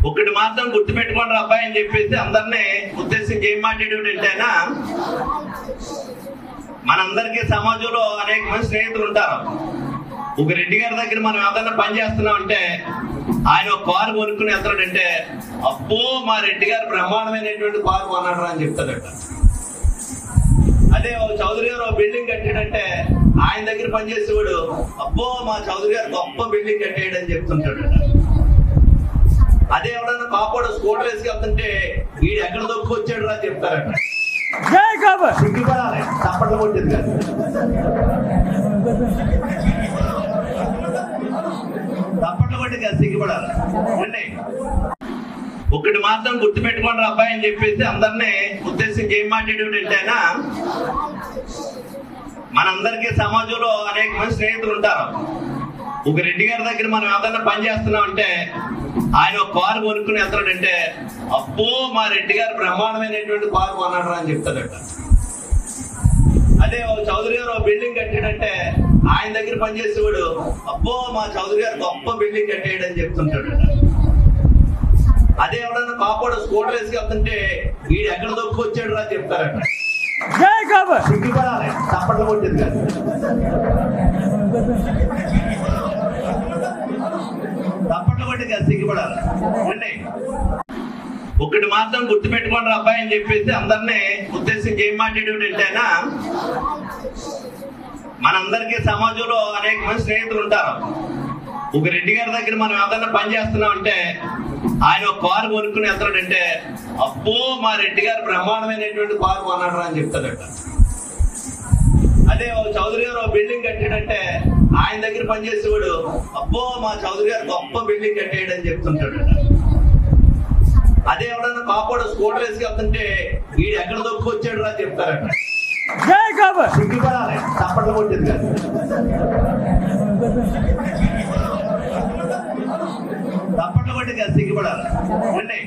ఒకటి మాత్రం గుర్తుపెట్టుకోండి అబ్బాయి అని చెప్పేసి అందరినీ ఉద్దేశించి ఏం మాట్లాడేవాడు అంటే ఆయన, మనందరికీ సమాజంలో అనేక మంది స్నేహితులు ఉంటారు. ఒక రెడ్డి గారి దగ్గర మనం ఏదైనా పని చేస్తున్నాం అంటే ఆయన ఒక కారు కొనుక్కుని వెళ్తాడంటే, అబ్బో మా రెడ్డి గారు బ్రహ్మాండమైనటువంటి కారు కొన్నాడు అని చెప్తాడట. అదే చౌదరి గారు ఒక బిల్డింగ్ కట్టాడంటే ఆయన దగ్గర పనిచేసేవాడు, అబ్బో మా చౌదరి గారు గొప్ప బిల్డింగ్ కట్టాడు అని చెప్తుంటాడు. అదే ఎవడన్నా కాపాడు స్కూటర్ వేసుకెళ్తుంటే వీడు ఎక్కడ దొక్కొచ్చాడు అని చెప్తారట. సిగ్గుపడాలి, తప్పట్లు కొట్టింది కాదు. తప్పట్లు కొట్టింది కాదు, సిగ్గుపడాలి. అంటే ఒకటి మాత్రం గుర్తుపెట్టుకోండి అబ్బాయి అని చెప్పేసి అందరినీ ఉద్దేశించి ఏం మాట్లాడేవాడు అంటే ఆయన, మనందరికీ సమాజంలో అనేక మంది స్నేహితులు ఉంటారు. ఒక రెడ్డి గారి దగ్గర మనం ఏదైనా పని చేస్తున్నాం అంటే ఆయన ఒక కారు కొనుక్కుని వెళ్తాడంటే, అబ్బో మా రెడ్డి గారు బ్రహ్మాండమైనటువంటి కారు కొన్నాడు అని చెప్తాడట. అదే చౌదరి గారు ఒక బిల్డింగ్ కట్టాడంటే ఆయన దగ్గర పనిచేసేవాడు, అబ్బో మా చౌదరి గారు గొప్ప బిల్డింగ్ కట్టాడు అని చెప్తుంటాడు. అదే ఎవడన్నా కాపాడు స్కూటర్ వేసుకెళ్తుంటే వీడు ఎక్కడ దొక్కొచ్చాడు అని చెప్తారట. సిగ్గుపడాలి, తప్పట్లు కొట్టింది కాదు. తప్పట్లు కొట్టింది కాదు, సిగ్గుపడాలి. అంటే ఒకటి మాత్రం గుర్తుపెట్టుకోండి అబ్బాయి అని చెప్పేసి అందరినీ ఉద్దేశించి ఏం మాట్లాడేవాడు అంటే ఆయన, మనందరికీ సమాజంలో అనేక మంది స్నేహితులు ఉంటారు. ఒక రెడ్డి గారి దగ్గర మనం ఏదైనా పని చేస్తున్నాం అంటే ఆయన ఒక కారు కొనుక్కుని వెళ్తాడంటే, అబ్బో మా రెడ్డి గారు బ్రహ్మాండమైనటువంటి కారు కొన్నాడు అని చెప్తాడట. అదే చౌదరి గారు ఒక బిల్డింగ్ కట్టాడంటే ఆయన దగ్గర పనిచేసేవాడు, అబ్బో మా చౌదరి గారు గొప్ప బిల్డింగ్ కట్టాడు అని చెప్తుంటాడు. అదే ఎవడన్నా కాపాడు స్కూటర్ వేసుకెళ్తుంటే వీడు ఎక్కడ దొక్కొచ్చాడు అని చెప్తారట. సిగ్గుపడాలి, తప్పట్లు కొట్టింది కాదు. తప్పట్లు కొట్టింది కాదు, సిగ్గుపడాలి. అంటే